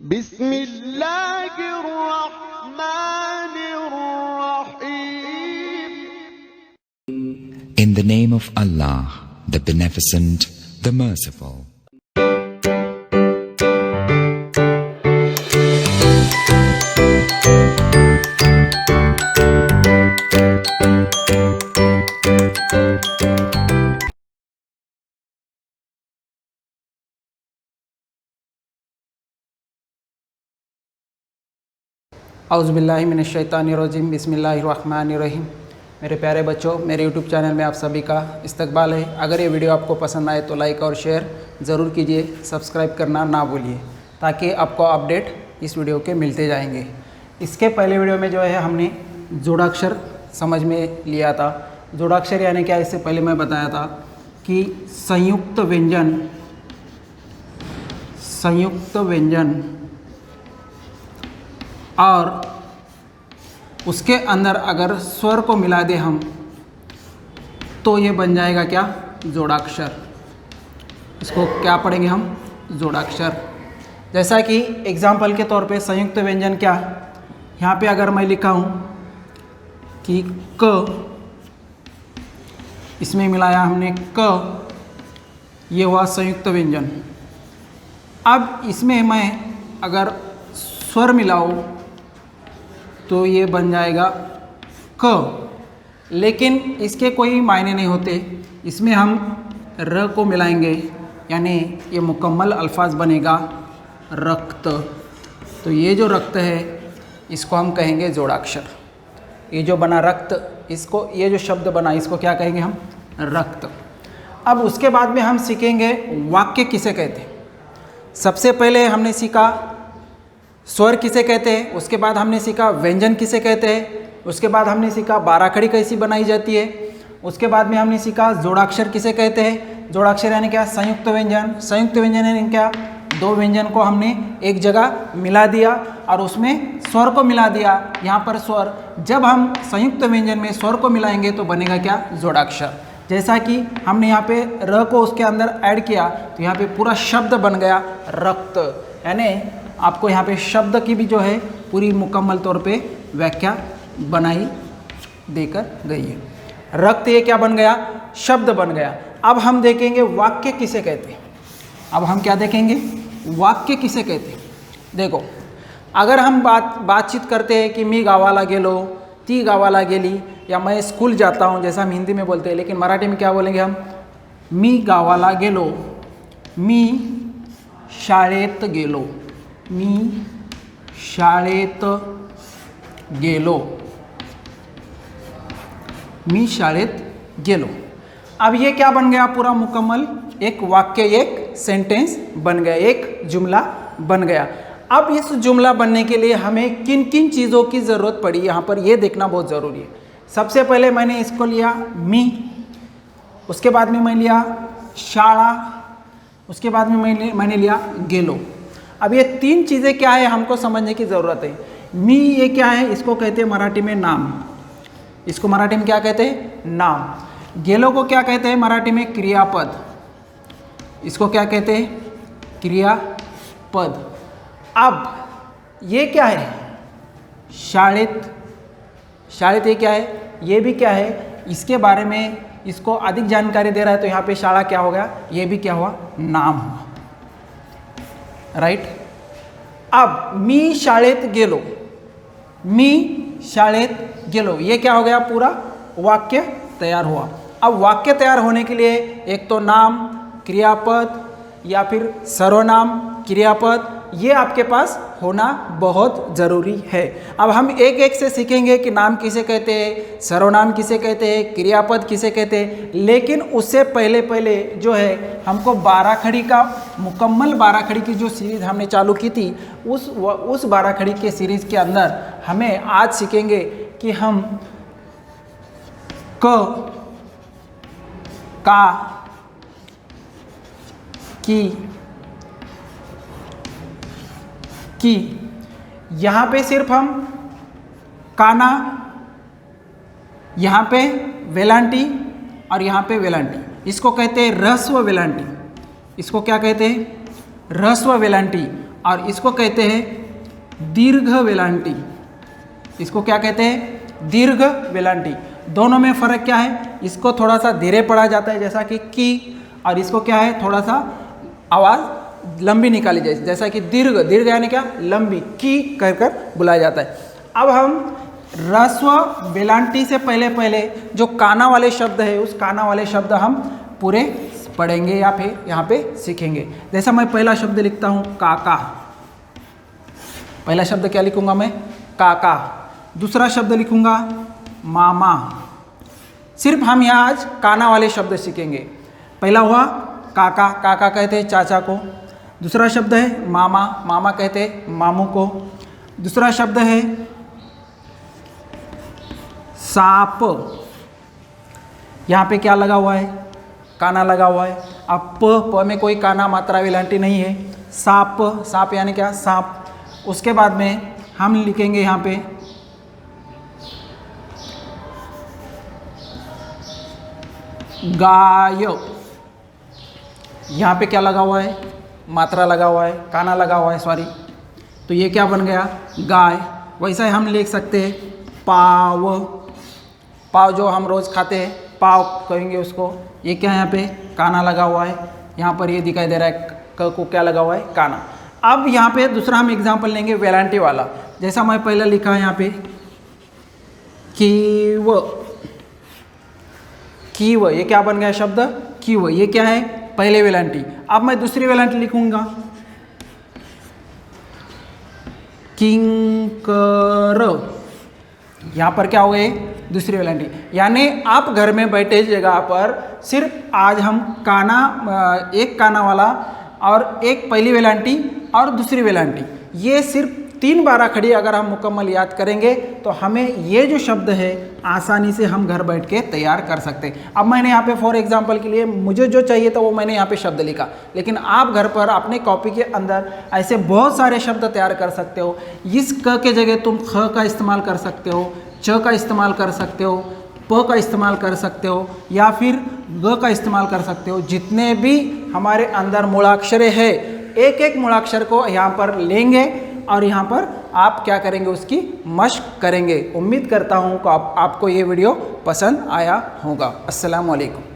बिस्मिल्लाहिर्रहमानिर्रहीम। In the name of Allah, the Beneficent, the Merciful. औज़ुबिल्लाहि मिनश्शैतानिर्रजीम बिस्मिल्लाहिर्रहमानिर्रहीम। मेरे प्यारे बच्चों, मेरे YouTube चैनल में आप सभी का इस्तकबाल है। अगर ये वीडियो आपको पसंद आए तो लाइक और शेयर ज़रूर कीजिए, सब्सक्राइब करना ना भूलिए ताकि आपको अपडेट इस वीडियो के मिलते जाएंगे। इसके पहले वीडियो में जो है हमने जोड़ाक्षर समझ में लिया था। जोड़ाक्षर यानी क्या, इससे पहले मैं बताया था कि संयुक्त व्यंजन और उसके अंदर अगर स्वर को मिला दे हम तो ये बन जाएगा क्या, जोड़ाक्षर। इसको क्या पढ़ेंगे हम, जोड़ाक्षर। जैसा कि एग्जाम्पल के तौर पे संयुक्त व्यंजन क्या, यहाँ पे अगर मैं लिखा हूँ कि क, इसमें मिलाया हमने क, ये हुआ संयुक्त व्यंजन। अब इसमें मैं अगर स्वर मिलाऊँ तो ये बन जाएगा क, लेकिन इसके कोई मायने नहीं होते। इसमें हम र को मिलाएंगे यानी ये मुकम्मल अल्फाज बनेगा रक्त। तो ये जो रक्त है इसको हम कहेंगे जोड़ाक्षर। ये जो बना रक्त, इसको, ये जो शब्द बना इसको क्या कहेंगे हम, रक्त। अब उसके बाद में हम सीखेंगे वाक्य किसे कहते हैं। सबसे पहले हमने सीखा स्वर किसे कहते हैं, उसके बाद हमने सीखा व्यंजन किसे कहते हैं, उसके बाद हमने सीखा बाराखड़ी कैसी बनाई जाती है, उसके बाद में हमने सीखा जोड़ाक्षर किसे कहते हैं। जोड़ाक्षर यानी क्या, संयुक्त व्यंजन। संयुक्त व्यंजन यानी क्या, दो व्यंजन को हमने एक जगह मिला दिया और उसमें स्वर को मिला दिया। यहाँ पर स्वर, जब हम संयुक्त व्यंजन में स्वर को मिलाएंगे तो बनेगा क्या, जोड़ाक्षर। जैसा कि हमने यहाँ पे र को उसके अंदर ऐड किया तो यहाँ पे पूरा शब्द बन गया रक्त। यानी आपको यहाँ पे शब्द की भी जो है पूरी मुकम्मल तौर पे व्याख्या बनाई देकर गई है। रक्त ये क्या बन गया, शब्द बन गया। अब हम देखेंगे वाक्य किसे कहते हैं। अब हम क्या देखेंगे, वाक्य किसे कहते हैं। देखो, अगर हम बातचीत करते हैं कि मी गावाला गेलो, ती गावाला गेली, या मैं स्कूल जाता हूँ, जैसा हम हिंदी में बोलते हैं, लेकिन मराठी में क्या बोलेंगे हम, मी गावाला गेलो, मी शाळेत गेलो, मी शाळेत गेलो, मी शाळेत गेलो। अब ये क्या बन गया, पूरा मुकम्मल एक वाक्य, एक सेंटेंस बन गया, एक जुमला बन गया। अब इस जुमला बनने के लिए हमें किन किन चीज़ों की ज़रूरत पड़ी, यहाँ पर ये देखना बहुत ज़रूरी है। सबसे पहले मैंने इसको लिया मी, उसके बाद में मैं लिया शाळा, उसके बाद में मैंने लिया गेलो। अब ये तीन चीज़ें क्या है हमको समझने की ज़रूरत है। मी ये क्या है, इसको कहते हैं मराठी में नाम। इसको मराठी में क्या कहते हैं, नाम। गेलो को क्या कहते हैं मराठी में, क्रियापद। इसको क्या कहते हैं, क्रियापद। अब ये क्या है, शाळेत। शाळेत ये क्या है, ये भी क्या है, इसके बारे में इसको अधिक जानकारी दे रहा है। तो यहाँ पे शाळा क्या हो गया, ये भी क्या हुआ, नाम हुआ, राइट। अब मी शाळेत गेलो, मी शाळेत गेलो, ये क्या हो गया, पूरा वाक्य तैयार हुआ। अब वाक्य तैयार होने के लिए एक तो नाम, क्रियापद या फिर सर्वनाम, क्रियापद, ये आपके पास होना बहुत ज़रूरी है। अब हम एक एक से सीखेंगे कि नाम किसे कहते हैं, सर्वनाम किसे कहते हैं, क्रियापद किसे कहते हैं। लेकिन उससे पहले जो है हमको बाराखड़ी का, मुकम्मल बाराखड़ी की जो सीरीज़ हमने चालू की थी, उस बाराखड़ी के सीरीज़ के अंदर हमें आज सीखेंगे कि हम क, का, की, यहाँ पे सिर्फ हम काना, यहाँ पे वेलांटी और यहाँ पे वेलांटी, इसको कहते हैं ह्रस्व वेलांटी। इसको क्या कहते हैं, ह्रस्व वेलांटी। और इसको कहते हैं दीर्घ वेलांटी। इसको क्या कहते हैं? दीर्घ वेलांटी। दोनों में फ़र्क क्या है? इसको थोड़ा सा धीरे पढ़ा जाता है जैसा कि, और इसको क्या है, थोड़ा सा आवाज़ लंबी निकाली जाए जैसा कि दीर्घ। दीर्घ यानी क्या? लंबी, की कर कर बुलाया जाता है। अब हम ह्रस्व वेलांटी से पहले जो काना वाले शब्द है, उस काना वाले शब्द हम पूरे पढ़ेंगे या फिर यहाँ पे सीखेंगे। जैसा मैं पहला शब्द लिखता हूँ काका। पहला शब्द क्या लिखूँगा मैं? काका। दूसरा शब्द लिखूँगा मामा। सिर्फ हम यहाँ आज काना वाले शब्द सीखेंगे। पहला हुआ काका, काका कहते हैं चाचा को। दूसरा शब्द है मामा, मामा कहते हैं मामू को। दूसरा शब्द है सांप। यहाँ पे क्या लगा हुआ है? काना लगा हुआ है। अब प में कोई काना मात्रा वेलांटी नहीं है। सांप, सांप यानी क्या? सांप। उसके बाद में हम लिखेंगे यहाँ पे गाय। यहाँ पे क्या लगा हुआ है? मात्रा लगा हुआ है, काना लगा हुआ है, सॉरी। तो ये क्या बन गया? गाय। वैसा ही हम लिख सकते हैं पाव। पाव जो हम रोज़ खाते हैं, पाव कहेंगे उसको। ये क्या है? यहाँ पे काना लगा हुआ है। यहाँ पर ये दिखाई दे रहा है क को क्या लगा हुआ है? काना। अब यहाँ पे दूसरा हम एग्जाम्पल लेंगे वेलांटी वाला। जैसा मैं पहले लिखा है यहाँ पे कीव। कीव, ये क्या बन गया शब्द? कीव। ये क्या है? पहले वेलांटी। अब मैं दूसरी वेलांटी लिखूंगा किंकर। यहाँ पर क्या हो गए? दूसरी वेलांटी। यानी आप घर में बैठे जगह पर सिर्फ आज हम काना, एक काना वाला और एक पहली वेलांटी और दूसरी वेलांटी, ये सिर्फ 3 बार खड़ी अगर हम मुकम्मल याद करेंगे तो हमें ये जो शब्द है आसानी से हम घर बैठ के तैयार कर सकते हैं। अब मैंने यहाँ पे फॉर एग्जांपल के लिए मुझे जो चाहिए था वो मैंने यहाँ पे शब्द लिखा, लेकिन आप घर पर अपने कॉपी के अंदर ऐसे बहुत सारे शब्द तैयार कर सकते हो। इस क के जगह तुम ख का इस्तेमाल कर सकते हो, च का इस्तेमाल कर सकते हो, प का इस्तेमाल कर सकते हो, या फिर ग का इस्तेमाल कर सकते हो। जितने भी हमारे अंदर मूलाक्षर है, एक एक मूलाक्षर को यहाँ पर लेंगे और यहाँ पर आप क्या करेंगे? उसकी मश्क करेंगे। उम्मीद करता हूँ कि आपको ये वीडियो पसंद आया होगा। अस्सलाम वालेकुम।